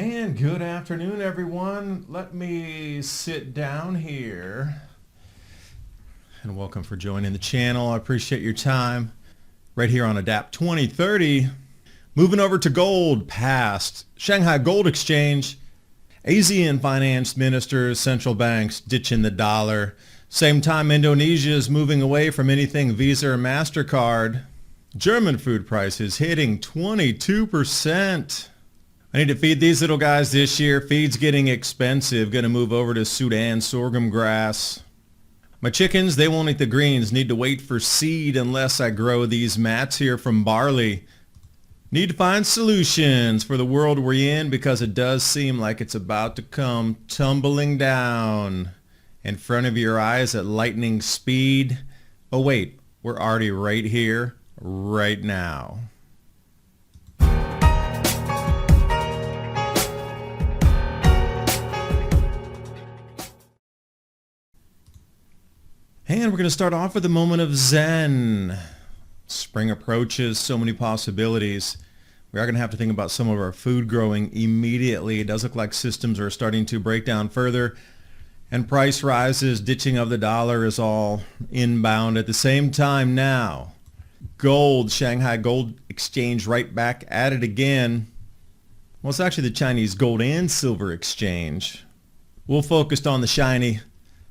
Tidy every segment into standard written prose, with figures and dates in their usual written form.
And good afternoon, everyone. Let me sit down here. And welcome for joining the channel. I appreciate your time. Right here on ADAPT 2030. Moving over to gold past Shanghai Gold Exchange. ASEAN finance ministers, central banks ditching the dollar. Same time, Indonesia is moving away from anything Visa or MasterCard. German food prices hitting 22%. I need to feed these little guys this year. Feed's getting expensive. Going to move over to Sudan sorghum grass. My chickens, they won't eat the greens. Need to wait for seed unless I grow these mats here from barley. Need to find solutions for the world we're in because it does seem like it's about to come tumbling down in front of your eyes at lightning speed. Oh wait, we're already right here, right now. And we're going to start off with a moment of Zen. Spring approaches, so many possibilities. We are going to have to think about some of our food growing immediately. It does look like systems are starting to break down further. And price rises, ditching of the dollar is all inbound. At the same time now, gold, Shanghai Gold Exchange right back at it again. Well, it's actually the Chinese Gold and Silver Exchange. We'll focus on the shiny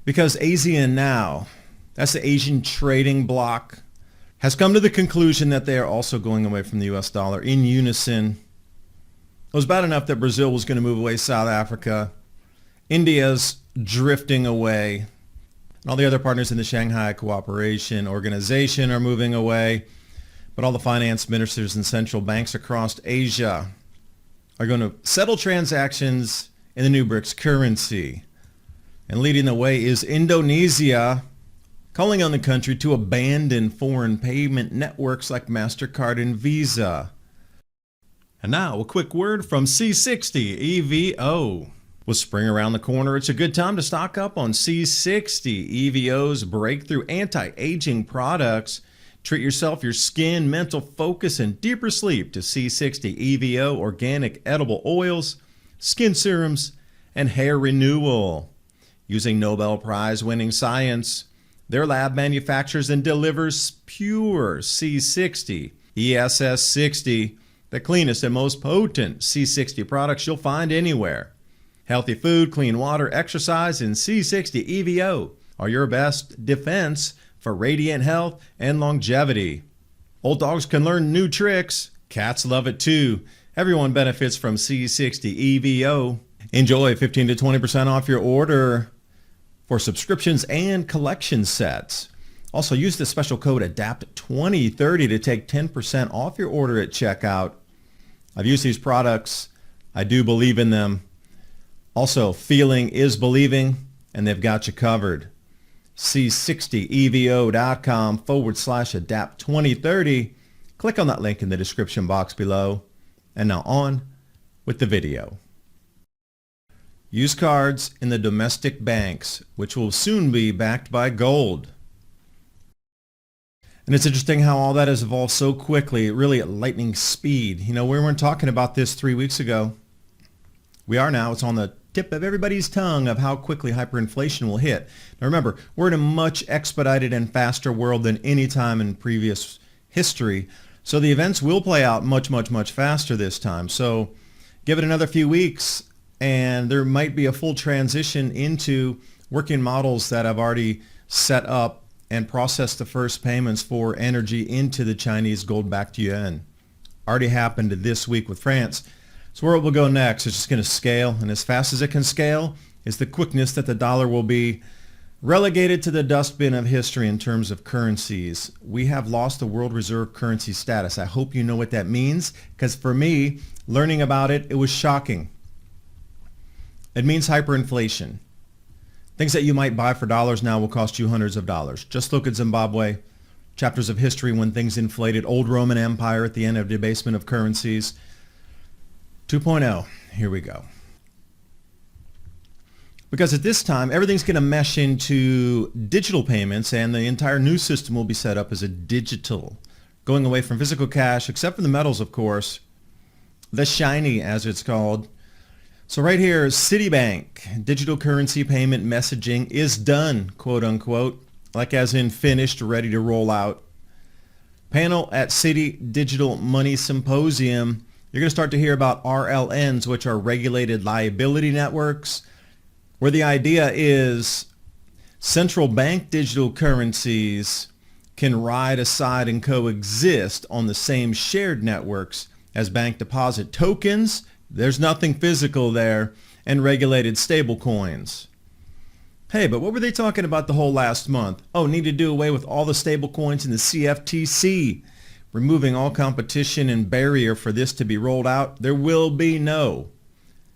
because ASEAN now, that's the Asian trading bloc, has come to the conclusion that they are also going away from the US dollar in unison. It was bad enough that Brazil was going to move away, South Africa. India's drifting away. And all the other partners in the Shanghai Cooperation Organization are moving away. But all the finance ministers and central banks across Asia are going to settle transactions in the new BRICS currency. And leading the way is Indonesia, calling on the country to abandon foreign payment networks like MasterCard and Visa. And now a quick word from C60 EVO. With spring around the corner, it's a good time to stock up on C60 EVO's breakthrough anti-aging products. Treat yourself, your skin, mental focus, and deeper sleep to C60 EVO organic edible oils, skin serums, and hair renewal. Using Nobel Prize winning science, their lab manufactures and delivers pure C60, ESS60, the cleanest and most potent C60 products you'll find anywhere. Healthy food, clean water, exercise, and C60 EVO are your best defense for radiant health and longevity. Old dogs can learn new tricks. Cats love it too. Everyone benefits from C60 EVO. Enjoy 15 to 20% off your order for subscriptions and collection sets. Also, use the special code ADAPT2030 to take 10% off your order at checkout. I've used these products. I do believe in them. Also, feeling is believing, and they've got you covered. C60EVO.com/ADAPT2030. Click on that link in the description box below. And now on with the video. Use cards in the domestic banks, which will soon be backed by gold. And it's interesting how all that has evolved so quickly, really at lightning speed. You know, we weren't talking about this 3 weeks ago. We are now. It's on the tip of everybody's tongue of how quickly hyperinflation will hit. Now remember, we're in a much expedited and faster world than any time in previous history. So the events will play out much, much, much faster this time. So give it another few weeks and there might be a full transition into working models that have already set up and processed the first payments for energy into the Chinese gold-backed yuan. Already happened this week with France. So where it will go next, it's just going to scale, and as fast as it can scale is the quickness that the dollar will be relegated to the dustbin of history in terms of currencies. We have lost the world reserve currency status. I hope you know what that means, because for me, learning about it, it was shocking. It means hyperinflation. Things that you might buy for dollars now will cost you hundreds of dollars. Just look at Zimbabwe, chapters of history when things inflated, old Roman Empire at the end of debasement of currencies. 2.0, here we go. Because at this time, everything's going to mesh into digital payments and the entire new system will be set up as a digital, going away from physical cash, except for the metals, of course. The shiny, as it's called. So right here, Citibank, digital currency payment messaging is done, quote unquote, like as in finished, ready to roll out. Panel at Citi Digital Money Symposium. You're going to start to hear about RLNs, which are regulated liability networks, where the idea is central bank digital currencies can ride aside and coexist on the same shared networks as bank deposit tokens. There's nothing physical there, and regulated stablecoins. Hey, but what were they talking about the whole last month? Oh, need to do away with all the stablecoins in the CFTC, removing all competition and barrier for this to be rolled out. There will be no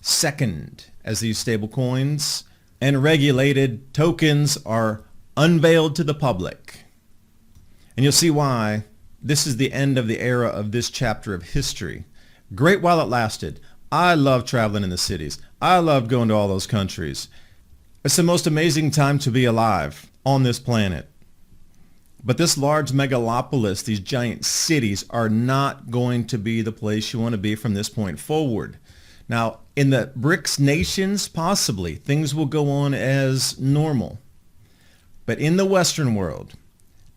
second as these stablecoins and regulated tokens are unveiled to the public. And you'll see why this is the end of the era of this chapter of history. Great while it lasted. I love traveling in the cities. I loved going to all those countries. It's the most amazing time to be alive on this planet. But this large megalopolis, these giant cities, are not going to be the place you want to be from this point forward. Now, in the BRICS nations, possibly, things will go on as normal. But in the Western world,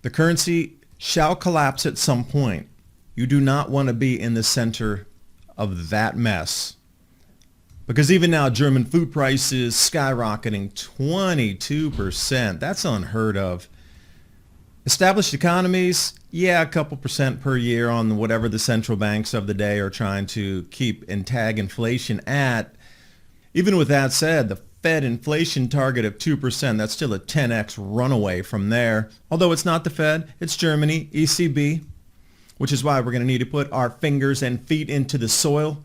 the currency shall collapse at some point. You do not want to be in the center of that mess. Because even now, German food prices skyrocketing 22%. That's unheard of. Established economies, yeah, a couple percent per year on whatever the central banks of the day are trying to keep and tag inflation at. Even with that said, the Fed inflation target of 2%, that's still a 10x runaway from there. Although it's not the Fed, it's Germany, ECB, which is why we're going to need to put our fingers and feet into the soil.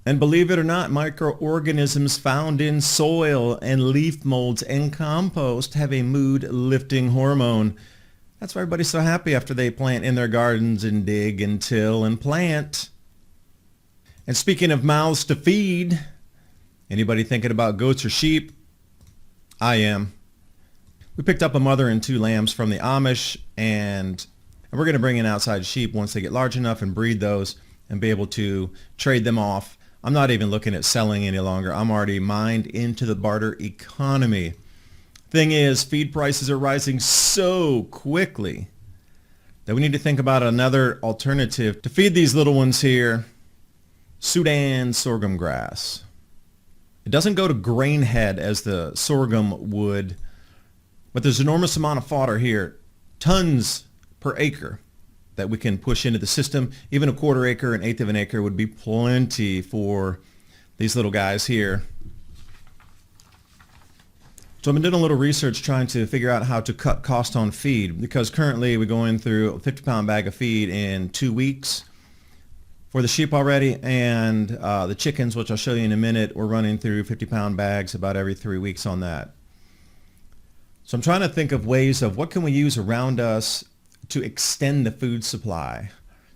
And believe it or not, microorganisms found in soil and leaf molds and compost have a mood-lifting hormone. That's why everybody's so happy after they plant in their gardens and dig and till and plant. And speaking of mouths to feed, anybody thinking about goats or sheep? I am. We picked up a mother and 2 lambs from the Amish, and we're going to bring in outside sheep once they get large enough and breed those and be able to trade them off. I'm not even looking at selling any longer. I'm already mined into the barter economy. Thing is, feed prices are rising so quickly that we need to think about another alternative to feed these little ones here. Sudan sorghum grass. It doesn't go to grain head as the sorghum would, but there's an enormous amount of fodder here, tons per acre, that we can push into the system. Even a quarter acre, an eighth of an acre would be plenty for these little guys here. So I've been doing a little research trying to figure out how to cut cost on feed, because currently we're going through a 50-pound bag of feed in 2 weeks for the sheep already, and the chickens, which I'll show you in a minute, we're running through 50-pound bags about every 3 weeks on that. So I'm trying to think of ways of what can we use around us to extend the food supply.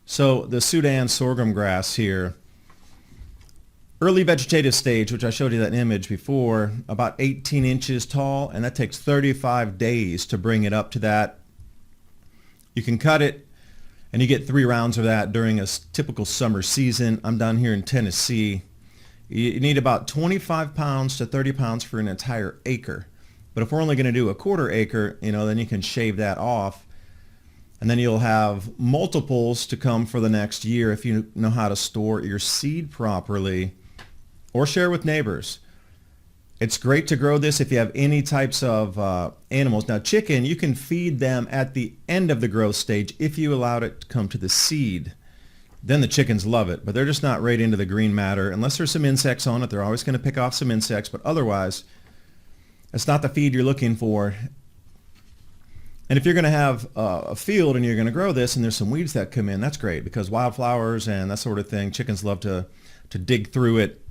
So the Sudan sorghum grass here, early vegetative stage, which I showed you that image before, about 18 inches tall, and that takes 35 days to bring it up to that. You can cut it, and you get 3 rounds of that during a typical summer season. I'm down here in Tennessee. You need about 25 pounds to 30 pounds for an entire acre. But if we're only going to do a quarter acre, then you can shave that off. And then you'll have multiples to come for the next year if you know how to store your seed properly or share with neighbors. It's great to grow this if you have any types of animals. Now, chicken, you can feed them at the end of the growth stage if you allowed it to come to the seed. Then the chickens love it, but they're just not right into the green matter. Unless there's some insects on it, they're always going to pick off some insects, but otherwise, it's not the feed you're looking for. And if you're going to have a field and you're going to grow this and there's some weeds that come in, that's great, because wildflowers and that sort of thing, chickens love to dig through it.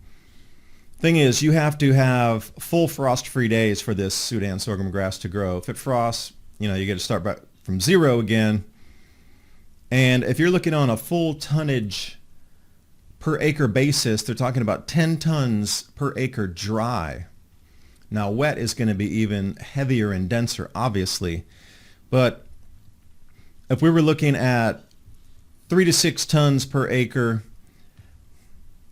Thing is, you have to have full frost-free days for this Sudan sorghum grass to grow. If it frosts, you get to start back from 0 again. And if you're looking on a full tonnage per acre basis, they're talking about 10 tons per acre dry. Now, wet is going to be even heavier and denser, obviously. But if we were looking at 3 to 6 tons per acre,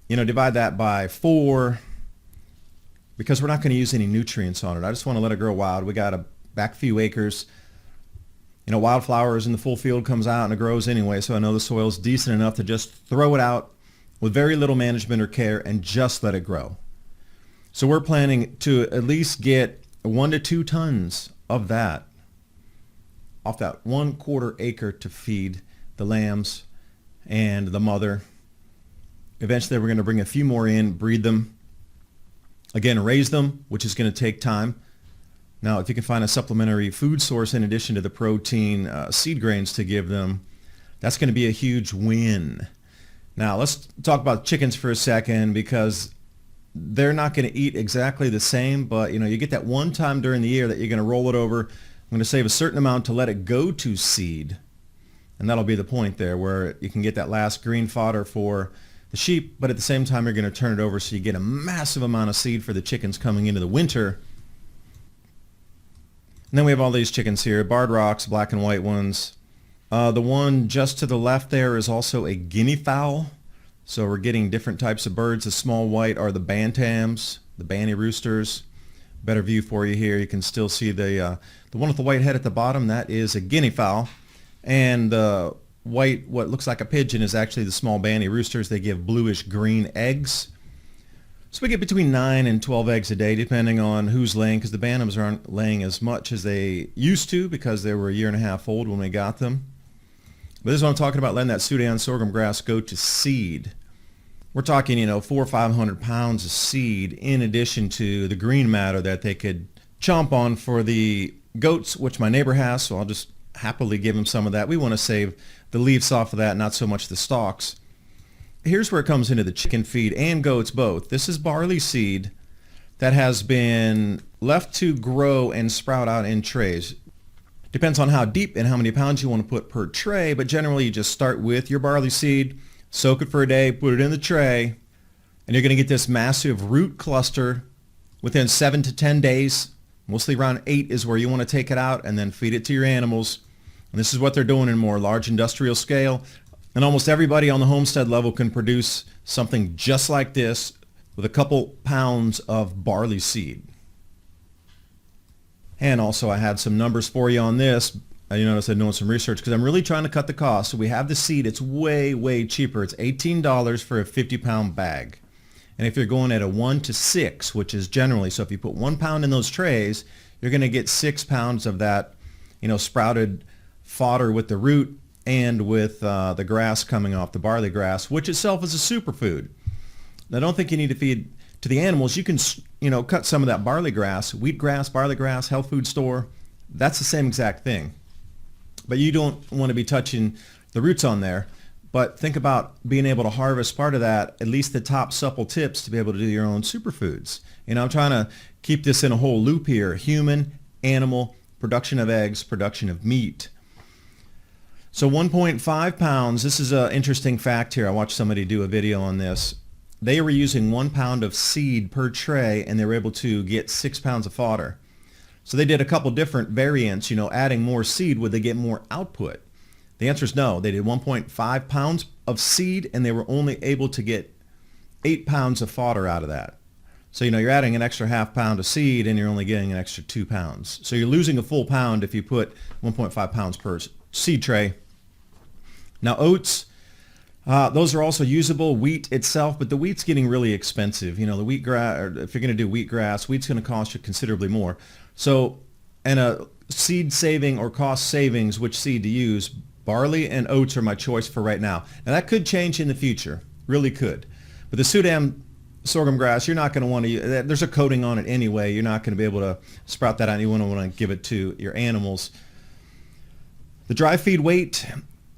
divide that by 4, because we're not going to use any nutrients on it. I just want to let it grow wild. We got a back few acres. You know, wildflowers in the full field comes out and it grows anyway, so I know the soil's decent enough to just throw it out with very little management or care and just let it grow. So we're planning to at least get 1 to 2 tons of that off that 1/4 acre to feed the lambs and the mother. Eventually we're going to bring a few more in, breed them, again raise them, which is going to take time. Now if you can find a supplementary food source in addition to the protein seed grains to give them, that's going to be a huge win. Now let's talk about chickens for a second, because they're not going to eat exactly the same, but you know, you get that one time during the year that you're going to roll it over. I'm going to save a certain amount to let it go to seed, and that'll be the point there, where you can get that last green fodder for the sheep, but at the same time you're going to turn it over so you get a massive amount of seed for the chickens coming into the winter. And then we have all these chickens here, barred rocks, black and white ones. The one just to the left there is also a guinea fowl. So we're getting different types of birds. The small white are the bantams, the banty roosters. Better view for you here. You can still see the one with the white head at the bottom. That is a guinea fowl. And the white, what looks like a pigeon, is actually the small banty roosters. They give bluish green eggs. So we get between 9 and 12 eggs a day, depending on who's laying, because the bantams aren't laying as much as they used to because they were a 1.5 years old when we got them. But this is what I'm talking about, letting that Sudan sorghum grass go to seed. We're talking, 400 or 500 pounds of seed in addition to the green matter that they could chomp on for the goats, which my neighbor has, so I'll just happily give him some of that. We want to save the leaves off of that, not so much the stalks. Here's where it comes into the chicken feed and goats both. This is barley seed that has been left to grow and sprout out in trays. Depends on how deep and how many pounds you want to put per tray, but generally you just start with your barley seed, soak it for a day, put it in the tray, and you're going to get this massive root cluster within 7 to 10 days. Mostly around 8 is where you want to take it out and then feed it to your animals. And this is what they're doing in more large industrial scale. And almost everybody on the homestead level can produce something just like this with a couple pounds of barley seed. And also I had some numbers for you on this. You notice I'm doing some research because I'm really trying to cut the cost. So we have the seed. It's way, way cheaper. It's $18 for a 50-pound bag. And if you're going at a 1 to 6, which is generally, so if you put 1 pound in those trays, you're going to get 6 pounds of that, sprouted fodder with the root and with the grass coming off, the barley grass, which itself is a superfood. Now, I don't think you need to feed to the animals. You can, cut some of that barley grass, wheatgrass, barley grass, health food store. That's the same exact thing. But you don't want to be touching the roots on there. But think about being able to harvest part of that, at least the top supple tips, to be able to do your own superfoods. I'm trying to keep this in a whole loop here. Human, animal, production of eggs, production of meat. So 1.5 pounds, this is an interesting fact here. I watched somebody do a video on this. They were using 1 pound of seed per tray, and they were able to get 6 pounds of fodder. So they did a couple different variants, adding more seed. Would they get more output? The answer is no. They did 1.5 pounds of seed, and they were only able to get 8 pounds of fodder out of that. So, you're adding an extra half pound of seed, and you're only getting an extra 2 pounds. So you're losing a full pound if you put 1.5 pounds per seed tray. Now, oats, those are also usable. Wheat itself, but the wheat's getting really expensive. The wheatgrass, or if you're going to do wheatgrass, wheat's going to cost you considerably more. So, and a seed saving or cost savings, which seed to use, barley and oats are my choice for right now. Now that could change in the future, really could. But the Sudan sorghum grass, you're not going to want to, there's a coating on it anyway. You're not going to be able to sprout that out. You want to give it to your animals. The dry feed weight,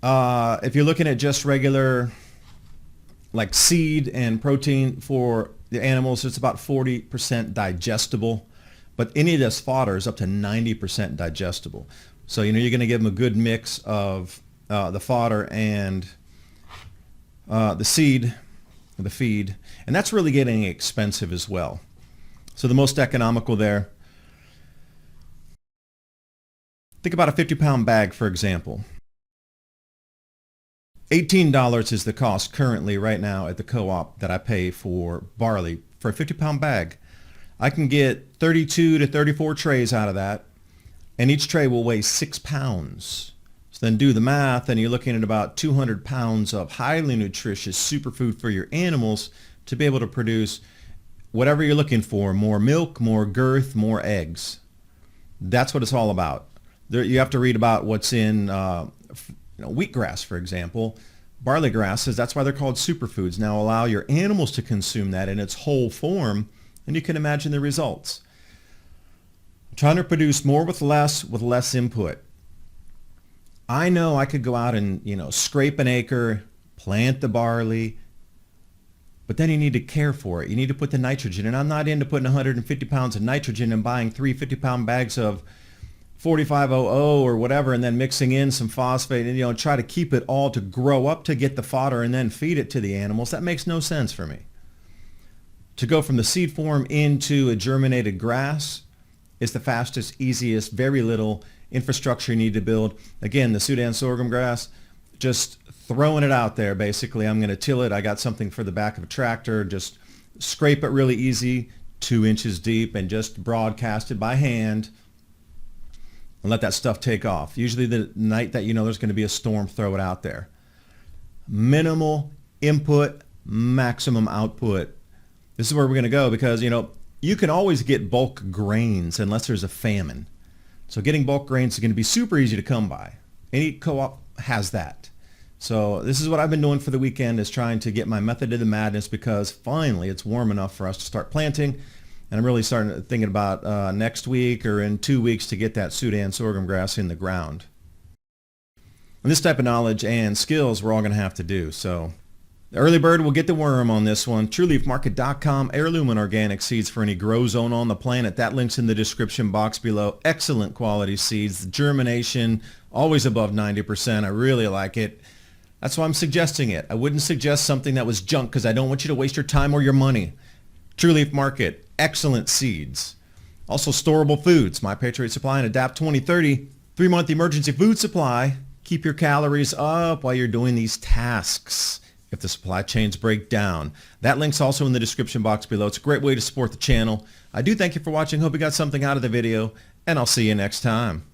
if you're looking at just regular like seed and protein for the animals, it's about 40% digestible. But any of this fodder is up to 90% digestible. So, you're going to give them a good mix of the fodder and the seed, the feed. And that's really getting expensive as well. So the most economical there. Think about a 50-pound bag, for example. $18 is the cost currently right now at the co-op that I pay for barley for a 50-pound bag. I can get 32 to 34 trays out of that, and each tray will weigh 6 pounds. So then do the math, and you're looking at about 200 pounds of highly nutritious superfood for your animals to be able to produce whatever you're looking for: more milk, more girth, more eggs. That's what it's all about. You have to read about what's in wheatgrass, for example. Barley grasses, that's why they're called superfoods. Now allow your animals to consume that in its whole form, and you can imagine the results. I'm trying to produce more with less input. I know I could go out and, scrape an acre, plant the barley, but then you need to care for it. You need to put the nitrogen, and I'm not into putting 150 pounds of nitrogen and buying 3 50-pound bags of 4500 or whatever, and then mixing in some phosphate and, try to keep it all to grow up to get the fodder and then feed it to the animals. That makes no sense for me. To go from the seed form into a germinated grass is the fastest, easiest, very little infrastructure you need to build. Again, the Sudan sorghum grass, just throwing it out there. Basically, I'm going to till it. I got something for the back of a tractor. Just scrape it really easy, 2 inches deep, and just broadcast it by hand and let that stuff take off. Usually the night that there's going to be a storm, throw it out there. Minimal input, maximum output. This is where we're going to go, because you can always get bulk grains unless there's a famine. So getting bulk grains is going to be super easy to come by. Any co-op has that. So this is what I've been doing for the weekend, is trying to get my method to the madness, because finally it's warm enough for us to start planting. And I'm really thinking about next week or in 2 weeks to get that Sudan sorghum grass in the ground. And this type of knowledge and skills we're all going to have to do. So the early bird will get the worm on this one. TrueLeafMarket.com, Heirloom and organic seeds for any grow zone on the planet. That link's in the description box below. Excellent quality seeds. Germination, always above 90%. I really like it. That's why I'm suggesting it. I wouldn't suggest something that was junk, because I don't want you to waste your time or your money. True Leaf Market, excellent seeds. Also storable foods. My Patriot Supply and Adapt 2030, 3-month emergency food supply. Keep your calories up while you're doing these tasks if the supply chains break down. That link's also in the description box below. It's a great way to support the channel. I do thank you for watching. Hope you got something out of the video, and I'll see you next time.